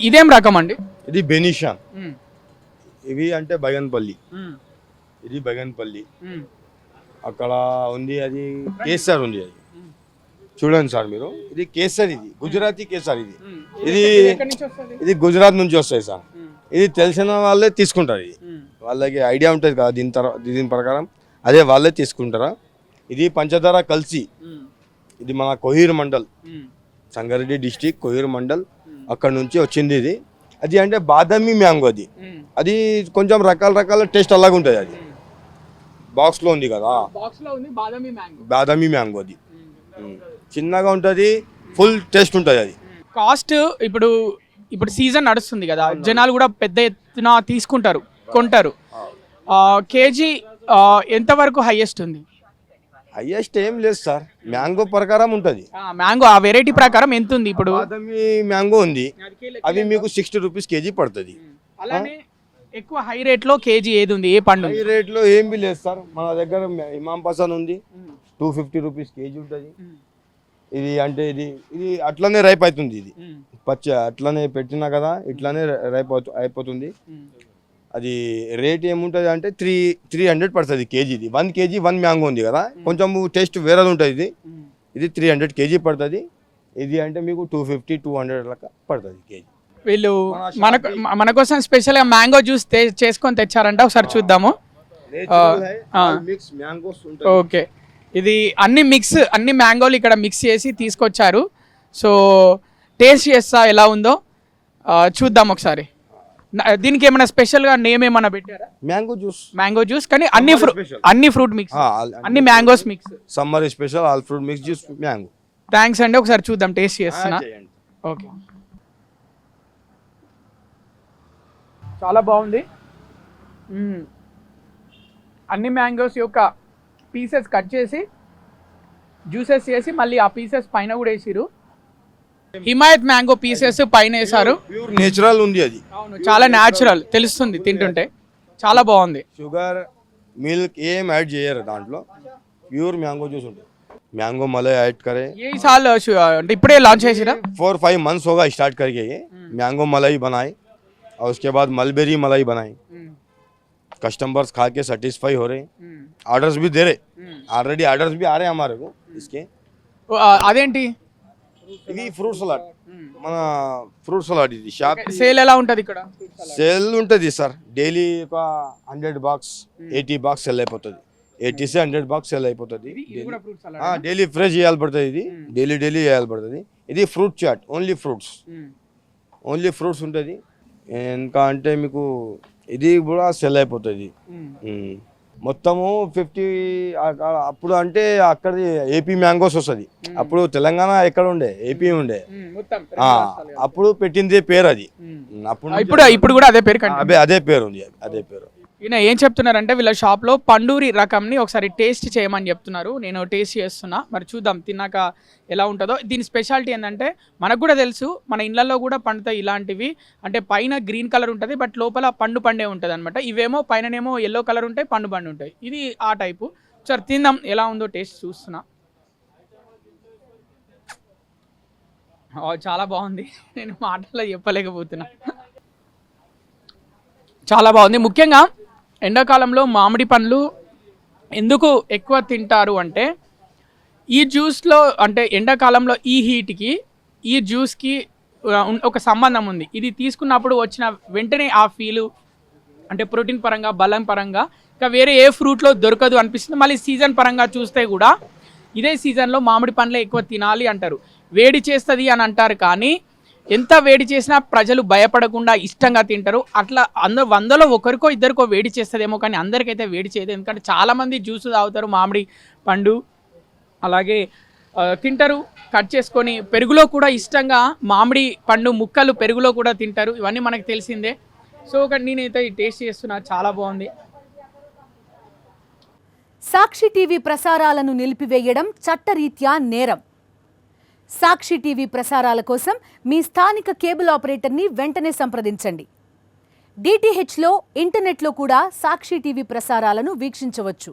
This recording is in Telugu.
ఇదేం రకం అండి? ఇది బెనిషాన్. ఇవి అంటే బగన్పల్లి. ఇది బగన్పల్లి. అక్కడ ఉంది అది కేసర్ ఉంది. అది చూడండి సార్ మీరు, ఇది కేసర్, ఇది గుజరాతీ కేసర్. ఇది గుజరాత్ నుంచి వస్తాయి సార్. ఇది తెలిసిన వాళ్ళే తీసుకుంటారు. ఇది వాళ్ళకి ఐడియా ఉంటుంది కదా దీని ప్రకారం, అదే వాళ్ళే తీసుకుంటారా. ఇది పంచదార కలిసి, ఇది మన కోహిర్ మండల్, సంగారెడ్డి డిస్టిక్ కోహిర్ మండల్, అక్కడ నుంచి వచ్చింది ఇది. అది అంటే బాదామి మ్యాంగో. అది కొంచెం రకాల టేస్ట్ అలాగే ఉంటుంది. అది బాక్స్లో ఉంది కదా, బాదామి మ్యాంగో. అది చిన్నగా ఉంటుంది, ఫుల్ టేస్ట్ ఉంటుంది. అది కాస్ట్ ఇప్పుడు సీజన్ నడుస్తుంది కదా, జనాలు కూడా పెద్ద ఎత్తున తీసుకుంటారు, కొంటారు. కేజీ ఎంతవరకు హైయెస్ట్ ఉంది? హైయెస్ట్ ఏం లేదు సార్, మ్యాంగో ప్రకారం ఉంటుంది. మ్యాంగో ఆ వెరైటీ ప్రకారం ఎంత ఉంది? ఇప్పుడు బాదామి మ్యాంగో ఉంది, అవి మీకు 60 రూపీస్ కేజీ పడుతుంది. అలానే ఎక్కువ హై రేట్ లో కేజీ ఏది ఉంది? ఏ పండు హై రేట్ లో ఏం లేదు సార్, మన దగ్గర ఇమాం పసంద్ ఉంది, 250 రూపీస్ కేజీ ఉంటుంది. ఇది అంటే ఇది అట్లనే రైప్ అవుతుంది. ఇది పచ్చ అట్లనే పెట్టినా కదా, ఇట్లానే రైప్ అయిపోతుంది. అది రేట్ ఏముంటుంది అంటే 300 పడుతుంది కేజీది. 1 కేజీ 1 మ్యాంగో ఉంది కదా, కొంచెం టేస్ట్ వేరేది ఉంటుంది. ఇది 300 కేజీ పడుతుంది. ఇది అంటే మీకు 250-200 లెక్క పడుతుంది కేజీ. వీళ్ళు మన కోసం స్పెషల్ గా మ్యాంగో జ్యూస్ చేసుకొని తెచ్చారంట, ఒకసారి చూద్దాము. ఓకే, ఇది అన్ని మ్యాంగోలు ఇక్కడ మిక్స్ చేసి తీసుకొచ్చారు. సో టేస్ట్ చేస్తా ఎలా ఉందో చూద్దాం ఒకసారి. దీనికి ఏమైనా స్పెషల్ గా నేమ్ ఏమైనా పెట్టారా? మ్యాంగో జ్యూస్ కానీ అన్ని ఫ్రూట్ మిక్స్, అన్ని mangoes mix. Summer special all fruit mix juice mango. Thanks అండి, ఒకసారి చూద్దాం, టేస్ట్ చేస్తున్నా. ఓకే, చాలా బాగుంది. అన్ని మ్యాంగోస్ యొక్క పీసెస్ కట్ చేసి జ్యూసెస్ చేసి మళ్ళీ ఆ పీసెస్ పైన కూడా వేసిరు. హిమాయత్ మ్యాంగో పీసెస్ పైన వేసారు. ప్యూర్ నేచురల్ ఉంది అది. అవును, చాలా న్యాచురల్ తెలుస్తుంది తింటుంటే, చాలా బాగుంది. షుగర్ మిల్క్ ఏం యాడ్ చేయరు దాంట్లో, ప్యూర్ మ్యాంగో జ్యూస్ ఉంటుంది. मैंगो मलाई ऐड करें। ये साल इपड़े लॉन्च है 4-5 मंथ्स होगा स्टार्ट करके ये मैंगो मलाई बनाए और उसके बाद मलबेरी मलाई बनाए। कस्टमर्स खा के सेटिस्फाई हो रहे, ऑर्डर्स भी दे रहे, ऑलरेडी ऑर्डर्स भी आ रहे हैं हमारे को इसके। అదేంటి ఇది ఫ్రూట్ సలాడ్, మన ఫ్రూట్ సలాడ్ ఇది షాప్ సేల్ ఎలా ఉంటది ఇక్కడ? సేల్ ఉంటది సార్, డైలీ ఒక 100 బాక్స్ 80 బాక్స్ సెల్ అయిపోతుంది, 80 से 100 బాక్స్ సెల్ అయిపోతుంది డైలీ. ఫ్రెష్ చేయాలి పడుతుంది ఇది, డైలీ చేయాలి పడుతుంది. ఇది ఫ్రూట్ చాట్, ఓన్లీ ఫ్రూట్స్ ఉంటుంది. ఇంకా అంటే మీకు ఇది కూడా సెల్ అయిపోతుంది మొత్తము 50. అప్పుడు అంటే అక్కడి ఏపీ మ్యాంగోస్ వస్తుంది, అప్పుడు తెలంగాణ ఎక్కడ ఉండే, ఏపీ ఉండే, అప్పుడు పెట్టింది పేరు అది. ఇప్పుడు కూడా అదే పేరు, అదే పేరు ఉంది, అదే పేరు. ఈయన ఏం చెప్తున్నారంటే వీళ్ళ షాప్లో పండూరి రకంని ఒకసారి టేస్ట్ చేయమని చెప్తున్నారు. నేను టేస్ట్ చేస్తున్నా, మరి చూద్దాం తిన్నాక ఎలా ఉంటుందో. దీని స్పెషాలిటీ ఏంటంటే మనకు కూడా తెలుసు, మన ఇళ్లలో కూడా పండుతాయి ఇలాంటివి. అంటే పైన గ్రీన్ కలర్ ఉంటుంది, బట్ లోపల పండే ఉంటుంది అనమాట. ఇవేమో పైననేమో ఎల్లో కలర్ ఉంటాయి, పండు ఉంటాయి. ఇది ఆ టైపు. ఒకసారి తిందాం ఎలా ఉందో, టేస్ట్ చూస్తున్నా. చాలా బాగుంది, నేను మాటల్లో చెప్పలేకపోతున్నా. చాలా బాగుంది. ముఖ్యంగా ఎండాకాలంలో మామిడి పండ్లు ఎందుకు ఎక్కువ తింటారు అంటే, ఈ జ్యూస్లో అంటే ఎండాకాలంలో ఈ హీట్కి ఈ జ్యూస్కి ఒక సంబంధం ఉంది. ఇది తీసుకున్నప్పుడు వచ్చిన వెంటనే ఆ ఫీలు అంటే ప్రోటీన్ పరంగా, బలం పరంగా ఇంకా వేరే ఏ ఫ్రూట్లో దొరకదు అనిపిస్తుంది. మళ్ళీ సీజన్ పరంగా చూస్తే కూడా ఇదే సీజన్లో మామిడి పండ్లే ఎక్కువ తినాలి అంటారు. వేడి చేస్తుంది అని అంటారు, కానీ ఎంత వేడి చేసినా ప్రజలు భయపడకుండా ఇష్టంగా తింటారు. అట్లా 100లో ఒకరికో ఇద్దరికో వేడి చేస్తుందేమో, కానీ అందరికైతే వేడి చేయదు. ఎందుకంటే చాలామంది జ్యూస్ తాగుతారు మామిడి పండు, అలాగే తింటారు కట్ చేసుకొని. పెరుగులో కూడా ఇష్టంగా మామిడి పండు ముక్కలు పెరుగులో కూడా తింటారు, ఇవన్నీ మనకు తెలిసిందే. సో నేనైతే టేస్ట్ చేస్తున్నా, చాలా బాగుంది. సాక్షి టీవీ ప్రసారాలను నిలిపివేయడం చట్టరీత్యా నేరం. సాక్షి టీవీ ప్రసారాల కోసం మీ స్థానిక కేబుల్ ఆపరేటర్ని వెంటనే సంప్రదించండి. DTHలో ఇంటర్నెట్లో కూడా సాక్షి టీవీ ప్రసారాలను వీక్షించవచ్చు.